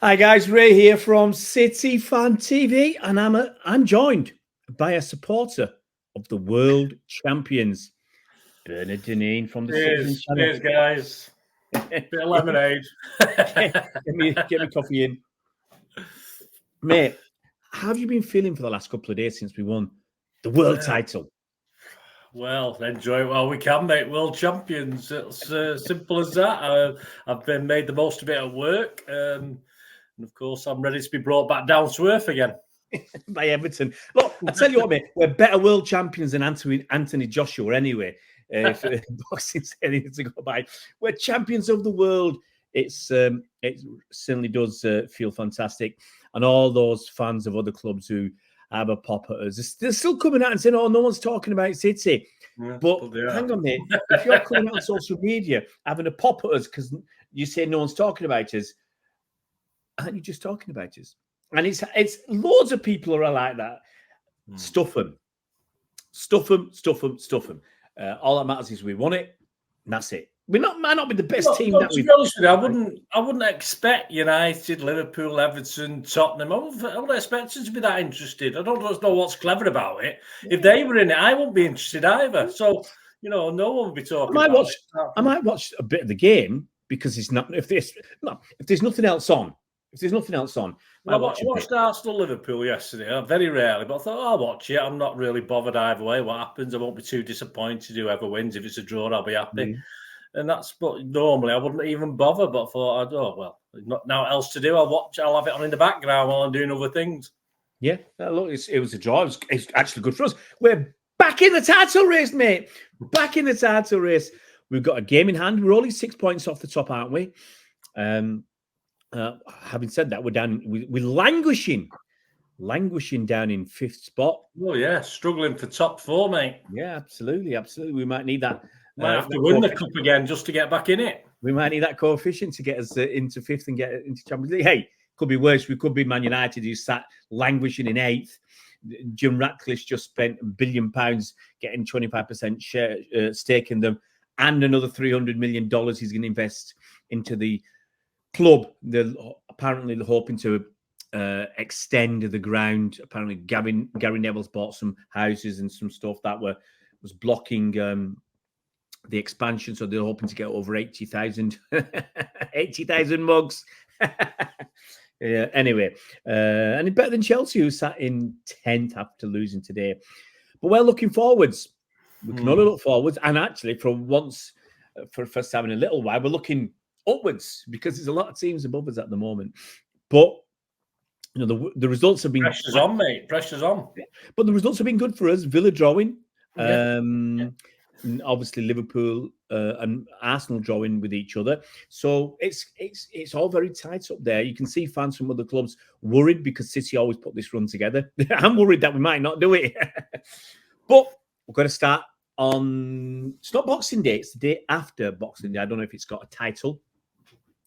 Hi guys, Ray here from City Fan TV, and I'm joined by a supporter of the world champions, Bernard Deneen from the Citizen Cheers, Channel. cheers, guys. Bit of lemonade. Get me coffee in, mate. How have you been feeling for the last couple of days since we won the world title? Well, enjoy it while we can, mate. World champions. It's simple as that. I've been made the most of it at work, and of course, I'm ready to be brought back down to earth again. By Everton. Look, I tell you what, mate, we're better world champions than Anthony Joshua anyway. Boxing needs to go by. We're champions of the world. It certainly does feel fantastic. And all those fans of other clubs who have a pop at us, they're still coming out and saying, "Oh, no one's talking about City." Yeah, but hang on, mate. If you're coming out on social media having a pop at us because you say no one's talking about us, aren't you just talking about us? And it's loads of people are like that. Stuff them. All that matters is we won it. And that's it. Might not be the best team. To be honest with you, I wouldn't expect United, Liverpool, Everton, Tottenham. I wouldn't expect them to be that interested. I don't know what's clever about it. Yeah. If they were in it, I wouldn't be interested either. So no one would be talking. I might watch a bit of the game because it's not. If there's nothing else on. I watched Arsenal Liverpool yesterday. Very rarely, but I thought, I'll watch it. I'm not really bothered either way. What happens, I won't be too disappointed. Whoever wins, if it's a draw, I'll be happy. And that's what normally I wouldn't even bother. But I thought, there's not now else to do. I'll have it on in the background while I'm doing other things. Yeah, look, it was a draw. It's actually good for us. We're back in the title race, mate. Back in the title race. We've got a game in hand. We're only 6 points off the top, aren't we? Having said that, we're languishing down in 5th spot. Oh yeah, struggling for top 4, mate. Yeah, absolutely. We might need that. Might have to win the cup again just to get back in it. We might need that coefficient to get us into 5th and get into Champions League. Hey, could be worse. We could be Man United, who sat languishing in 8th. Jim Ratcliffe just spent £1 billion getting 25% stake in them, and another $300 million he's going to invest into the club. They're apparently hoping to extend the ground. Apparently, Gary Neville's bought some houses and some stuff that was blocking the expansion. So they're hoping to get over 80,000 mugs. Yeah. Anyway, and it's better than Chelsea, who sat in 10th after losing today. But we're looking forwards. We can only look forwards, and actually, for once, for the first time in a little while, we're looking upwards because there's a lot of teams above us at the moment. But the results have been pressure's on, mate. Pressure's on. But the results have been good for us. Villa drawing, obviously Liverpool and Arsenal drawing with each other. So it's all very tight up there. You can see fans from other clubs worried because City always put this run together. I'm worried that we might not do it. But we're going to start on. It's not Boxing Day. It's the day after Boxing Day. I don't know if it's got a title.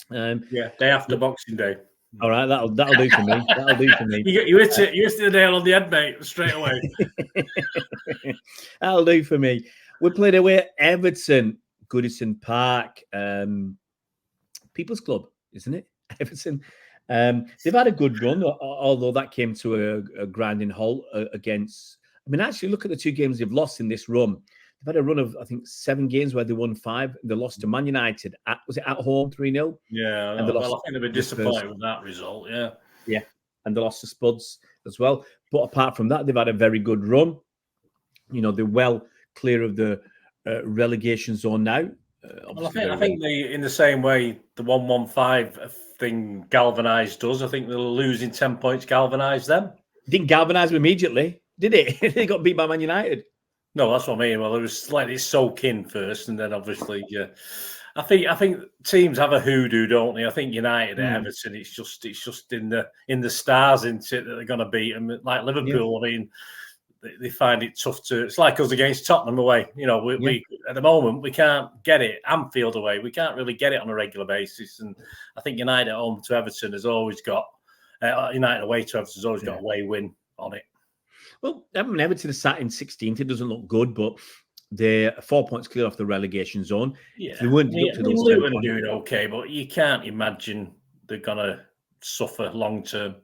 Day after Boxing Day. All right, that'll do for me. That'll do for me. You hit it. You hit the nail on the head, mate, straight away. That'll do for me. We played away at Everton, Goodison Park, People's Club, isn't it? Everton. They've had a good run, although that came to a grinding halt against. I mean, actually, look at the 2 games they've lost in this run. They've had a run of, I think, 7 games where they won 5. They lost to Man United. Was it at home 3-0? Yeah. And I think they've been disappointed with that result. Yeah. Yeah. And they lost to Spuds as well. But apart from that, they've had a very good run. They're well clear of the relegation zone now. I think in the same way the 115 thing galvanised us. I think the losing 10 points galvanised them. Didn't galvanise them immediately, did it? They got beat by Man United. No, that's what I mean. Well, it was let it soak in first, and then obviously, I think teams have a hoodoo, don't they? I think United at Everton, it's just in the stars, isn't it, that they're going to beat them. Like Liverpool, I mean, they find it tough to. It's like us against Tottenham away. We at the moment we can't get it. Anfield away, we can't really get it on a regular basis, and I think United at home to Everton has always got United away to Everton has always got a away win on it. Well, Everton is sat in 16th. It doesn't look good, but they're 4 points clear off the relegation zone. Yeah, they weren't doing okay, but you can't imagine they're gonna suffer long term.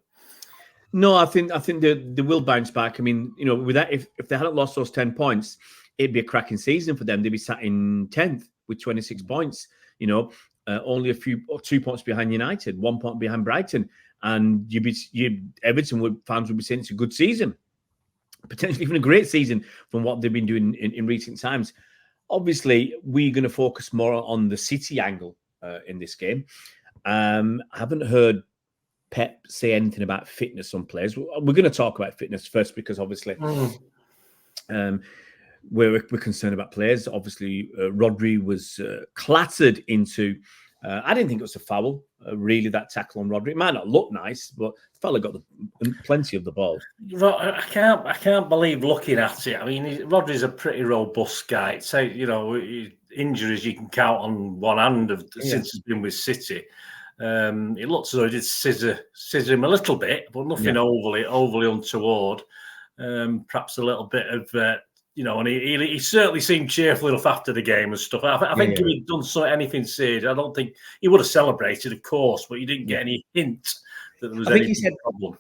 No, I think they will bounce back. I mean, with that, if they hadn't lost those 10 points, it'd be a cracking season for them. They'd be sat in 10th with 26 points. Only 2 points behind United, 1 point behind Brighton, and Everton fans would be saying it's a good season, potentially even a great season from what they've been doing in recent times. Obviously, we're going to focus more on the City angle in this game. I haven't heard Pep say anything about fitness on players. We're going to talk about fitness first because obviously we're concerned about players. Obviously, Rodri was clattered into. I didn't think it was a foul, really, that tackle on Rodri. It might not look nice, but the fella got plenty of the ball. I can't believe looking at it. I mean, Rodri's a pretty robust guy. So, injuries you can count on one hand since he's been with City. It looks as though he did scissor him a little bit, but nothing overly untoward. Perhaps a little bit of, and he certainly seemed cheerful enough after the game and stuff. I think if he'd done anything serious, I don't think he would have celebrated, of course, but you didn't get any hint that there was any problem.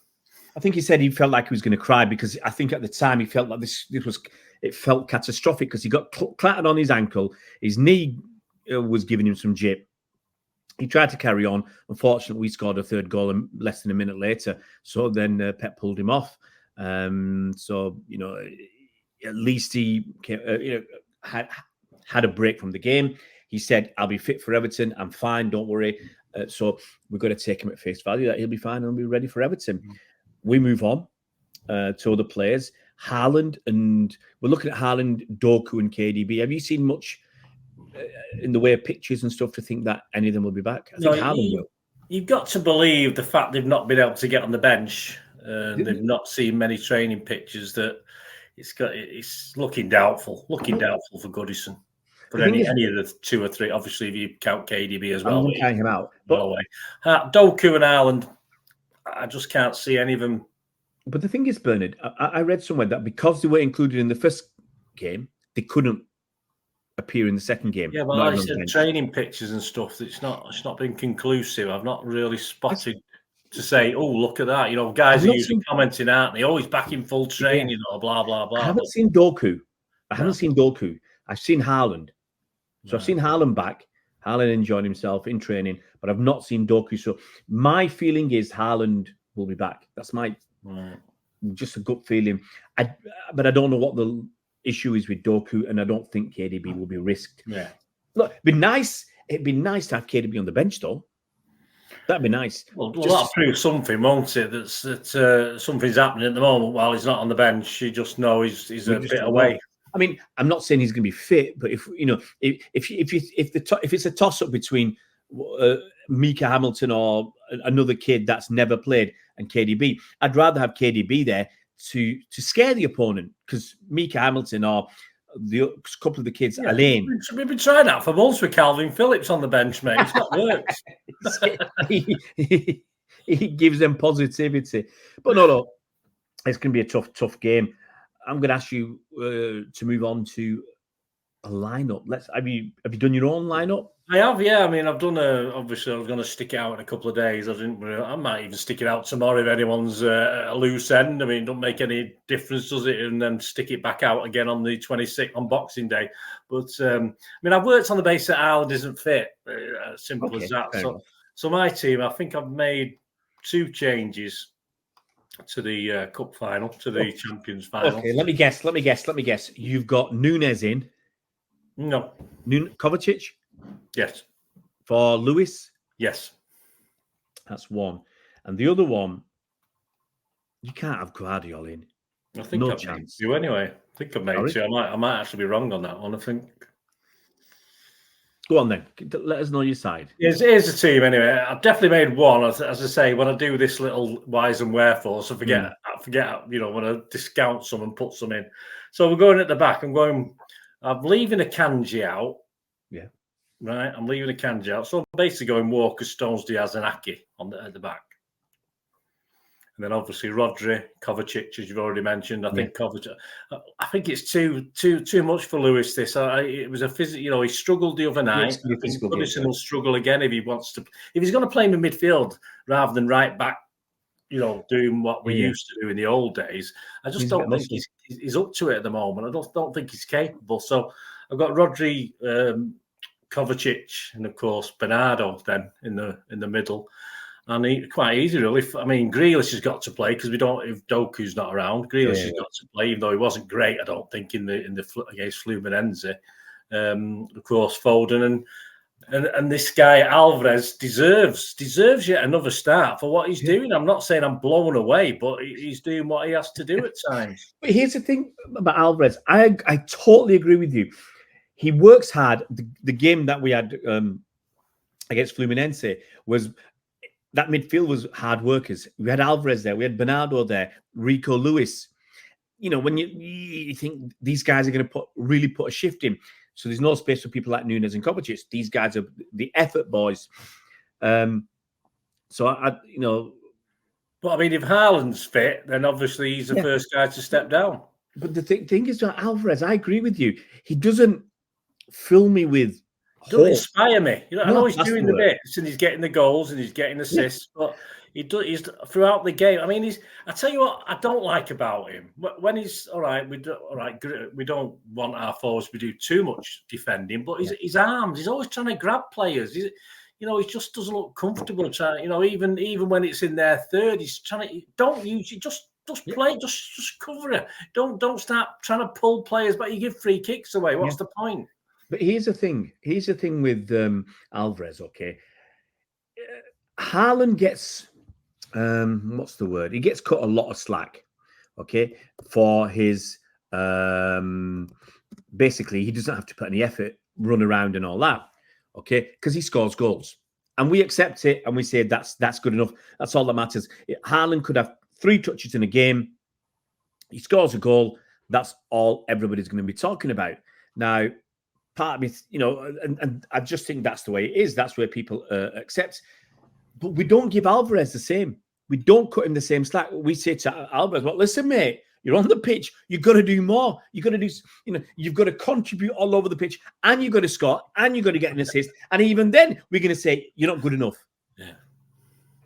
I think he said he felt like he was going to cry because I think at the time he felt like it felt catastrophic because he got clattered on his ankle. His knee was giving him some jip. He tried to carry on. Unfortunately, we scored a third goal less than a minute later. So then Pep pulled him off. At least he had a break from the game. He said, "I'll be fit for Everton. I'm fine. Don't worry." So we've got to take him at face value that he'll be fine and be ready for Everton. We move on to other players. Haaland, and we're looking at Haaland, Doku, and KDB. Have you seen much in the way of pictures and stuff to think that any of them will be back? I think Haaland will. You've got to believe the fact they've not been able to get on the bench. They've not seen many training pictures. That it's looking doubtful. Doubtful for Goodison. For any of the two or three, obviously, if you count KDB as well. I'm counting him out. But Doku and Haaland, I just can't see any of them. But the thing is, Bernard, I read somewhere that because they were included in the first game, they couldn't appear in the second game. Yeah, well, I said training pictures and stuff. It's not been conclusive. I've not really spotted to say, "Oh, look at that." Guys are usually commenting, aren't they? Always back in full training or blah blah blah. I haven't seen Doku. I've seen Haaland. So I've seen Haaland back. Haaland enjoying himself in training, but I've not seen Doku. So my feeling is Haaland will be back. That's my just a gut feeling. But I don't know what the issue is with Doku, and I don't think KDB will be risked. Yeah. Look, it'd be nice to have KDB on the bench, though. That'd be nice. Well, that'll prove something, won't it? That something's happening at the moment while he's not on the bench. You just know he's a bit away. I mean, I'm not saying he's going to be fit, but if it's a toss up between Mika Hamilton or another kid that's never played and KDB, I'd rather have KDB there to scare the opponent because Mika Hamilton or the couple of the kids, Alain. We've been trying that for months with Calvin Phillips on the bench, mate. It's not worked. he gives them positivity, but no, it's going to be a tough game. I'm going to ask you to move on to a lineup. Have you done your own lineup? I have, yeah. I mean, I've done obviously I was going to stick it out in a couple of days. I might even stick it out tomorrow if anyone's a loose end. I mean, it don't make any difference, does it? And then stick it back out again on the 26th on Boxing Day. But I've worked on the basis that Haaland isn't fit. Simple as that. So my team, I think I've made 2 changes to the cup final, to the Champions final. Okay, let me guess. You've got Nunes in. No. Kovacic? Yes. For Lewis? Yes. That's one. And the other one, you can't have Guardiola in. I think I've made 2 anyway. I think I've made 2. I might actually be wrong on that one, I think. Go on then. Let us know your side. Here's the team anyway. I've definitely made 1. As I say, when I do this little whys and wherefores, I forget, when I discount some and put some in. So we're going at the back. I'm leaving Akanji out. Yeah. Right. I'm leaving Akanji out. So I'm basically going Walker, Stones, Diaz, and Aki at the back. And then obviously Rodri, Kovacic, as you've already mentioned. I think Kovacic. I think it's too much for Lewis. This it was a physical. You know, he struggled the other night. I think Goodison will struggle again if he wants to. If he's going to play him in midfield rather than right back, you know, doing what we used to do in the old days. I just don't think he's up to it at the moment. I don't think he's capable. So I've got Rodri, Kovacic, and of course Bernardo then in the middle. And quite easy, really. I mean, Grealish has got to play because we don't. If Doku's not around, Grealish has got to play, even though he wasn't great. I don't think in the against Fluminense. Of course, Foden and this guy Alvarez deserves yet another start for what he's doing. I'm not saying I'm blown away, but he's doing what he has to do at times. But here's the thing about Alvarez. I totally agree with you. He works hard. The game that we had against Fluminense was. That midfield was hard workers. We had Alvarez there. We had Bernardo there. Rico Lewis. You know, when you think these guys are going to really put a shift in. So there's no space for people like Nunes and Kovacic. These guys are the effort boys. So you know. But I mean, if Haaland's fit, then obviously he's the first guy to step down. But the thing is, Alvarez, I agree with you. He doesn't fill me with. Doesn't inspire me. You know, I know he's doing the bits and he's getting the goals and he's getting assists, but he's throughout the game. I mean, I tell you what, I don't like about him when he's all right. We don't want our forwards to do too much defending, but his arms. He's always trying to grab players. He just doesn't look comfortable trying. You know, even when it's in their third, he's trying to. Don't use it. Just play. Just cover it. Don't start trying to pull players, but you give free kicks away. What's the point? But here's the thing. Here's the thing with Alvarez. Okay, Haaland gets what's the word? He gets cut a lot of slack. Okay, for his basically he doesn't have to put any effort, run around and all that. Okay, because he scores goals, and we accept it and we say that's good enough. That's all that matters. Haaland could have 3 touches in a game. He scores a goal. That's all everybody's going to be talking about now. Part of me, you know, and I just think that's the way it is. That's where people accept. But we don't give Alvarez the same. We don't cut him the same slack. We say to Alvarez, well, listen, mate, you're on the pitch. You've got to do more. You've got to do, you know, you've got to contribute all over the pitch and you've got to score and you've got to get an assist. And even then, we're going to say, you're not good enough. Yeah.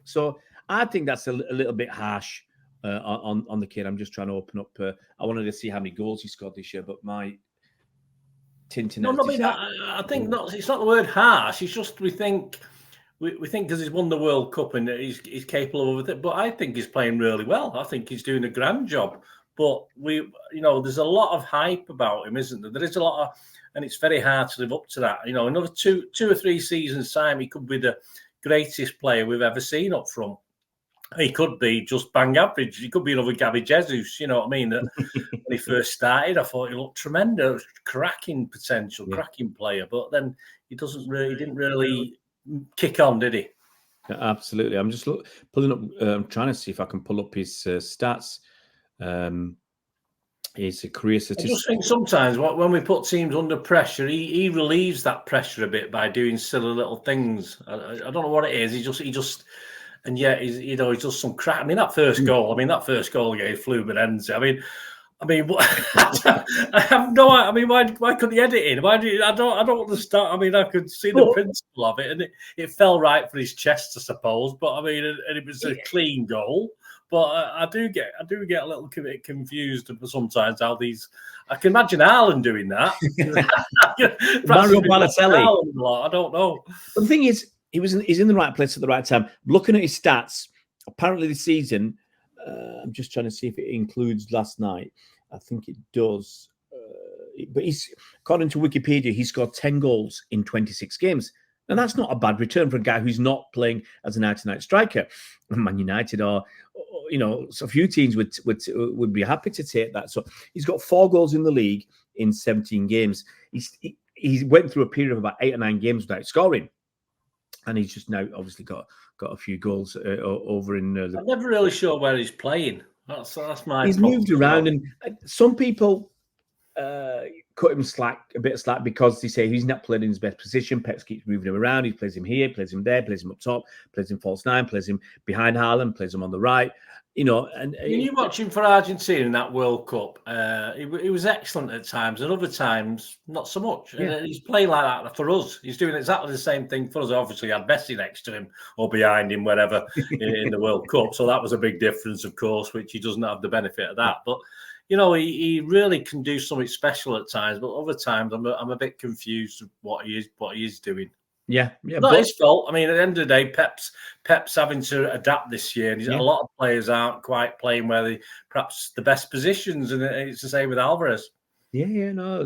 So I think that's a little bit harsh on the kid. I'm just trying to open up. I wanted to see how many goals he scored this year, but my I think not. It's not the word harsh. It's just we think because he's won the World Cup and he's capable of it. But I think he's playing really well. I think he's doing a grand job. But there's a lot of hype about him, isn't there? There is a lot of, and it's very hard to live up to that. You know, another two or three seasons time, he could be the greatest player we've ever seen up front. He could be just bang average. He could be another Gabby Jesus. You know what I mean? When he first started, I thought he looked tremendous, cracking potential, cracking player. But then he didn't really kick on, did he? Absolutely. I'm just pulling up. I'm trying to see if I can pull up his stats. His career statistics. I just think sometimes when we put teams under pressure, he relieves that pressure a bit by doing silly little things. I don't know what it is. He just. And yet, he's just some crap. I mean, that first goal against Fluminense. I mean, I have no. I mean, why couldn't he edit in? I don't understand. I mean, I could see the principle of it, and it fell right for his chest, I suppose. But I mean, and it was a clean goal. But I do get a little bit confused sometimes how these. I can imagine Haaland doing that. Mario Balotelli. I don't know. But the thing is, he's in the right place at the right time. Looking at his stats, apparently this season, I'm just trying to see if it includes last night. I think it does. But according to Wikipedia, he scored 10 goals in 26 games. And that's not a bad return for a guy who's not playing as an out-and-out striker. Man United or a few teams would be happy to take that. So he's got 4 goals in the league in 17 games. He went through a period of about 8 or 9 games without scoring. And he's just now obviously got a few goals over in. I'm never really sure where he's playing. That's my. He's moved around, and some people cut him a bit of slack because they say he's not playing in his best position. Pep keeps moving him around. He plays him here, plays him there, plays him up top, plays him false 9, plays him behind Haaland, plays him on the right. you know, and When you watch him for Argentina in that World Cup, he was excellent at times, and other times not so much. yeah, And he's playing like that for us. He's doing exactly the same thing for us. Obviously, he had Messi next to him or behind him, wherever in the World Cup. So that was a big difference, of course, which he doesn't have the benefit of that. But you know, he really can do something special at times. But other times, I'm a bit confused of what he is doing. yeah. Not his fault. I mean, at the end of the day, Pep's having to adapt this year, and a lot of players aren't quite playing where they perhaps the best positions, and it's the same with Alvarez. Yeah, no.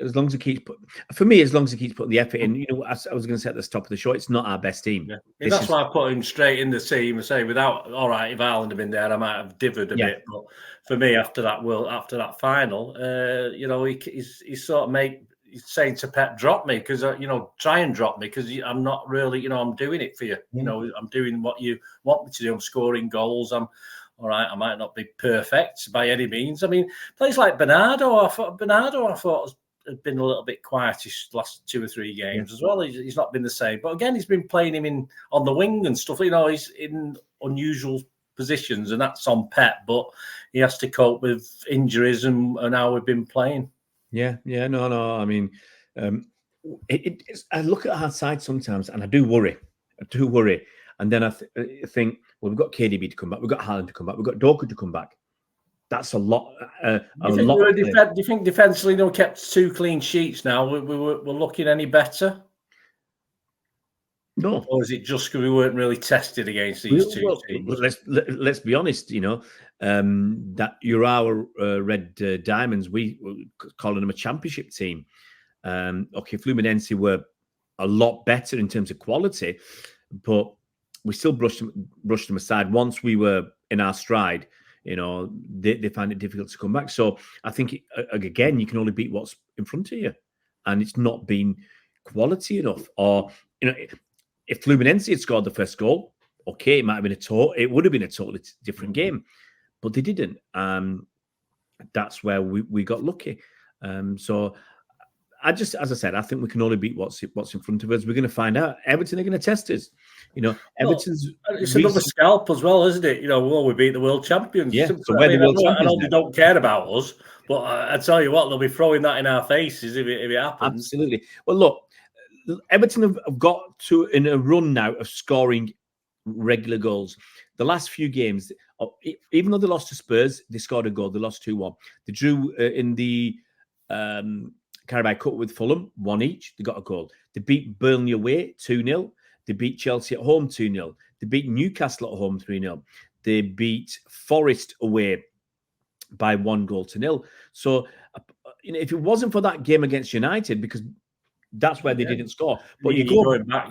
As long as he keeps for me, as long as he keeps putting the effort in, you know, as I was going to say at the top of the show, it's not our best team. Yeah. And that's why I put him straight in the team and say, without, all right, if Ireland had been there, I might have dithered a bit. But for me, after that final, you know, he's sort of he's saying to Pep, drop me, because you know, try and drop me, because I'm not really, you know, I'm doing it for you. You know, I'm doing what you want me to do. I'm scoring goals. I'm all right. I might not be perfect by any means. I mean, players like Bernardo, I thought had been a little bit quietish last 2 or 3 games as well. He's not been the same. But again, he's been playing him on the wing and stuff. You know, he's in unusual positions, and that's on Pep. But he has to cope with injuries and how we've been playing. Yeah, no. I mean, I look at our side sometimes, and I do worry. And then I think, well, we've got KDB to come back, we've got Haaland to come back, we've got Doku to come back. That's a lot. Do you think defensively, you know, kept 2 clean sheets now? We're looking any better? No. Or is it just because we weren't really tested against these two teams? Let's be honest, you know, that you're our Red Diamonds. We were calling them a championship team. Okay, Fluminense were a lot better in terms of quality, but we still brushed them aside. Once we were in our stride, you know, they find it difficult to come back. So I think, again, you can only beat what's in front of you. And it's not been quality enough. Or, you know, if Fluminense had scored the first goal, okay, it would have been a totally different game. But they didn't. That's where we got lucky. So as I said, I think we can only beat what's in front of us. We're going to find out. Everton are going to test us. You know, Everton's. It's another scalp as well, isn't it? You know, well, we beat the world champions. Yeah, so we're the world champions. I know they don't care about us, but I tell you what, they'll be throwing that in our faces if it happens. Absolutely. Well, look, Everton have got to in a run now of scoring regular goals. The last few games, even though they lost to Spurs, they scored a goal. They lost 2-1. They drew in the Carabao Cup with Fulham, 1 each. They got a goal. They beat Burnley away 2-0. They beat Chelsea at home 2-0. They beat Newcastle at home 3-0. They beat Forest away by 1-0. So, you know, if it wasn't for that game against United, because that's where they didn't score. But you're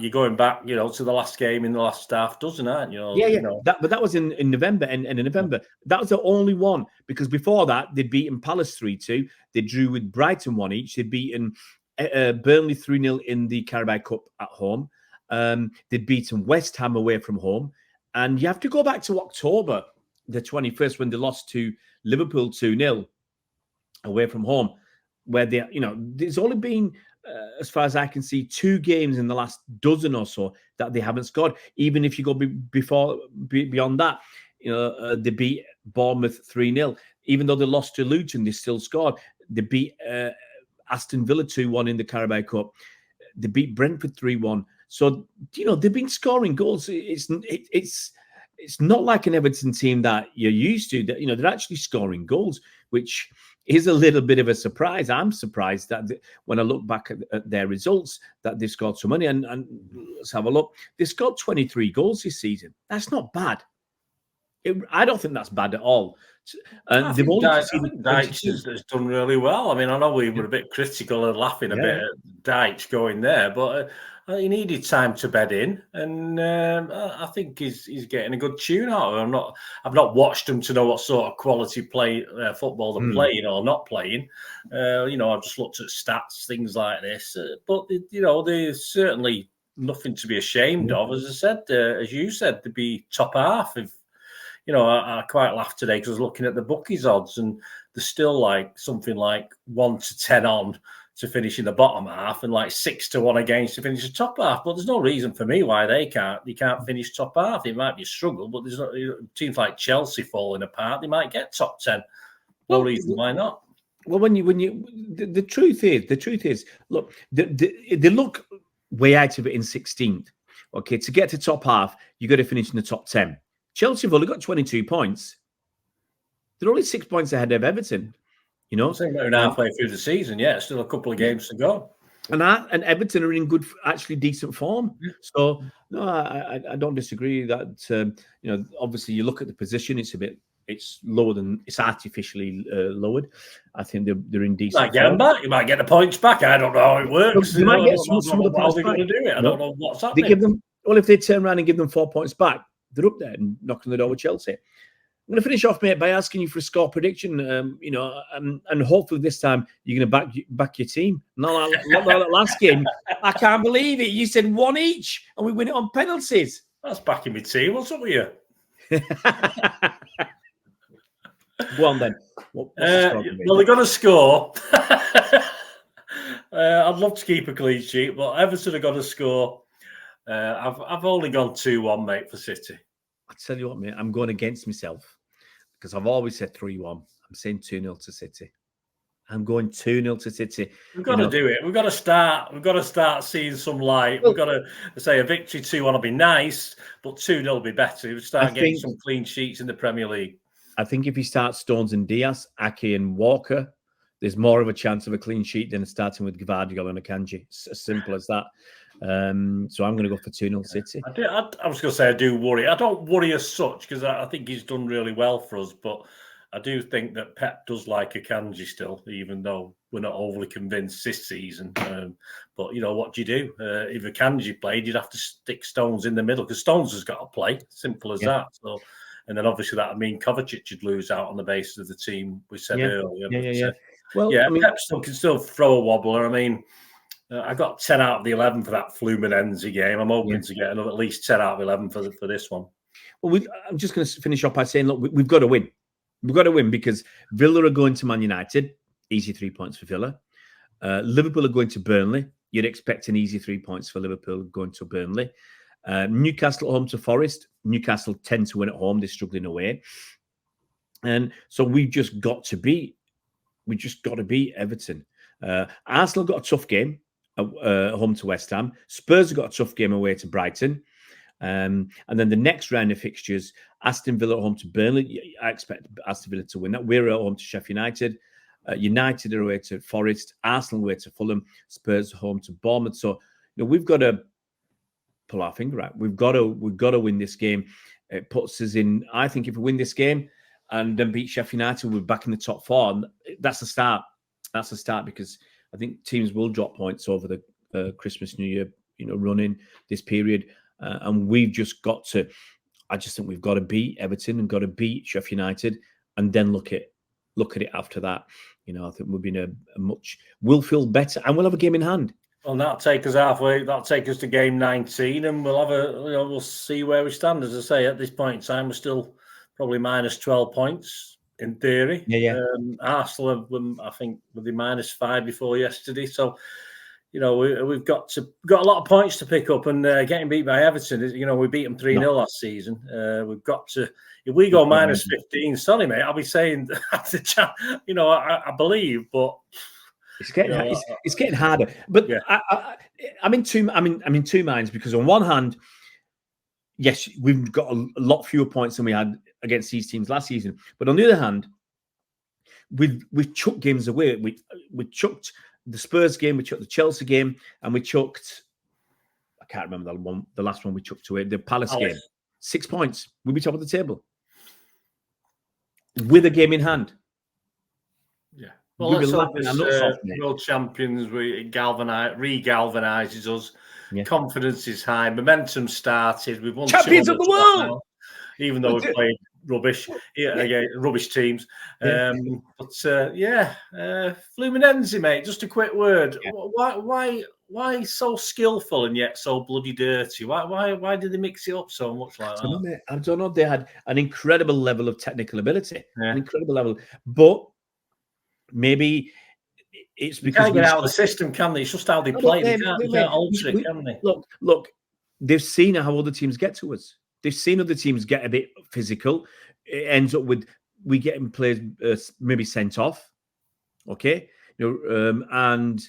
going back, you know, to the last game in the last half dozen, aren't you? Yeah. You know. But that was in November, and in November, that was the only one, because before that they'd beaten Palace 3-2. They drew with Brighton 1 each. They'd beaten Burnley 3-0 in the Carabao Cup at home. They'd beaten West Ham away from home, and you have to go back to October the 21st when they lost to Liverpool 2-0 away from home, where they, you know, there's only been, as far as I can see, 2 games in the last dozen or so that they haven't scored. Even if you go beyond that, you know, they beat Bournemouth 3-0. Even though they lost to Luton, they still scored. They beat Aston Villa 2-1 in the Carabao Cup. They beat Brentford 3-1. So, you know, they've been scoring goals. It's not like an Everton team that you're used to. That, you know, they're actually scoring goals, which is a little bit of a surprise. I'm surprised that when I look back at their results, that they've scored so many. And let's have a look. They've scored 23 goals this season. That's not bad. I don't think that's bad at all. I think Dyche has done really well. I mean, I know we were a bit critical and laughing a bit at Dyche going there, but he needed time to bed in, and I think he's getting a good tune out of it. I've not watched him to know what sort of quality football they're playing or not playing. You know, I've just looked at stats, things like this, but you know, there's certainly nothing to be ashamed of. As I said, as you said, to be top half. You know, I quite laughed today because I was looking at the bookies odds, and there's still like something like 1 to 10 on to finish in the bottom half and like 6-1 against to finish the top half. But there's no reason for me why they can't finish top half. It might be a struggle, but there's teams like Chelsea falling apart. They might get top 10. No reason why not. Well, the truth is, look, they look way out of it in 16th. Okay, to get to top half, you got to finish in the top 10. Chelsea have only got 22 points. They're only 6 points ahead of Everton. You know, halfway through the season, still a couple of games to go. And Everton are in good, actually decent form. So no, I don't disagree that. Obviously you look at the position; it's lower than it's artificially lowered. I think they're in decent. You might get them back. You might get the points back. I don't know how it works. You might get some of the points back. How are they going to do it? I don't know what's happening. They give them. Well, if they turn around and give them 4 points back, they're up there and knocking the door with Chelsea. I'm going to finish off, mate, by asking you for a score prediction. And hopefully this time you're going to back your team. Not like last game. I can't believe it. You said 1 each, and we win it on penalties. That's backing my team. What's up with you? Go on then. Well, they're going to score. I'd love to keep a clean sheet, but Everton are going to score. I've only gone 2-1, mate, for City. I tell you what, mate, I'm going against myself because I've always said 3-1. I'm saying 2-0 to City. I'm going 2-0 to City. We've got to do it. We've got to start. We've got to start seeing some light. We've got to say a victory 2-1 will be nice, but 2-0 will be better. We'll start getting some clean sheets in the Premier League. I think if you start Stones and Diaz, Ake and Walker, there's more of a chance of a clean sheet than starting with Gvardiol and Akanji. It's as simple as that. So I'm going to go for 2-0 City. I was going to say I do worry. I don't worry as such because I think he's done really well for us, but I do think that Pep does like Akanji still, even though we're not overly convinced this season. But, what do you do? If Akanji played, you'd have to stick Stones in the middle because Stones has got to play. Simple as that. So, and then obviously that would mean Kovacic would lose out on the basis of the team we said earlier. Well, Pep can still throw a wobbler. I mean, I got 10 out of the 11 for that Fluminense game. I'm hoping to get at least 10 out of 11 for this one. Well, I'm just going to finish up by saying, look, we've got to win. We've got to win because Villa are going to Man United. Easy 3 points for Villa. Liverpool are going to Burnley. You'd expect an easy 3 points for Liverpool going to Burnley. Newcastle at home to Forest. Newcastle tend to win at home. They're struggling away. And so we've just got to beat Everton. Arsenal got a tough game home to West Ham. Spurs have got a tough game away to Brighton. And then the next round of fixtures, Aston Villa at home to Burnley. I expect Aston Villa to win that. We're at home to Sheffield United. United are away to Forest. Arsenal away to Fulham. Spurs home to Bournemouth. So we've got to pull our finger out. We've got to win this game. It puts us in. I think if we win this game and then beat Sheffield United, we're back in the top 4. And that's a start. That's a start because I think teams will drop points over the Christmas, New Year, running this period. And we've just got to, I just think we've got to beat Everton and got to beat Sheffield United and then look at it after that. I think we'll be we'll feel better and we'll have a game in hand. Well, that'll take us halfway. That'll take us to game 19 and we'll have we'll see where we stand. As I say, at this point in time, we're still probably minus 12 points in theory. Arsenal, I think, were the -5 before yesterday. So, we've got a lot of points to pick up, and getting beat by Everton. We beat them 3-0 last season. We've got to. If we go -15, sorry, mate, I'll be saying I believe, but it's getting harder. But I'm in two minds because on one hand, yes, we've got a lot fewer points than we had against these teams last season. But on the other hand, we've chucked games away. We chucked the Spurs game, we chucked the Chelsea game, and we chucked, I can't remember the last one we chucked away, the Palace game. 6 points. We'll be top of the table. With a game in hand. Yeah. Well, let's hope world champions, re-galvanizes us. Yeah. Confidence is high. Momentum started. We've won champions of the world now, even though we've played rubbish teams. Fluminense, mate. Just a quick word. Yeah. Why so skillful and yet so bloody dirty? Why did they mix it up so much like that? I don't know. They had an incredible level of technical ability, an incredible level, but maybe it's They because can't get out of the system, can they? It's just how they play. They can't alter it, can they? Look, they've seen how other teams get to us. They've seen other teams get a bit physical. It ends up with we getting players maybe sent off. Okay, and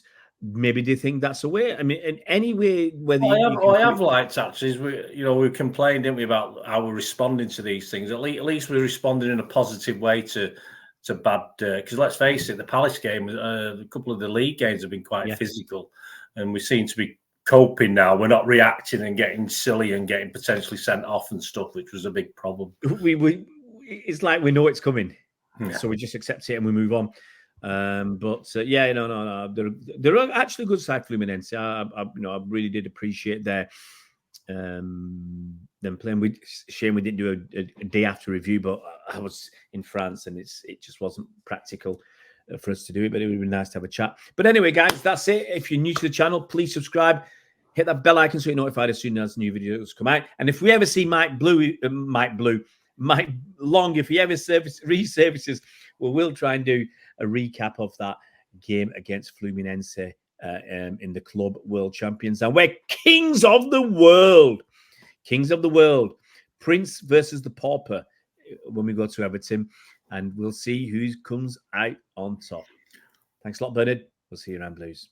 maybe they think that's a way. I mean, in any way, whether I have liked actually is we complained, didn't we, about how we're responding to these things. At least we're responding in a positive way to bad. Because let's face it, the Palace game, a couple of the league games have been quite physical, and we seem to be coping now. We're not reacting and getting silly and getting potentially sent off and stuff, which was a big problem. It's like we know it's coming, so we just accept it and we move on. No. They're actually a good side, Fluminense. I really did appreciate them playing. With shame we didn't do a day after review, but I was in France and it just wasn't practical for us to do it. But it would be nice to have a chat. But anyway, guys, that's it. If you're new to the channel, please subscribe. Hit that bell icon so you're notified as soon as new videos come out. And if we ever see Mike Long, if he ever resurfaces, we'll try and do a recap of that game against Fluminense in the Club World Champions. And we're kings of the world. Kings of the world. Prince versus the Pauper when we go to Everton. And we'll see who comes out on top. Thanks a lot, Bernard. We'll see you around Blues.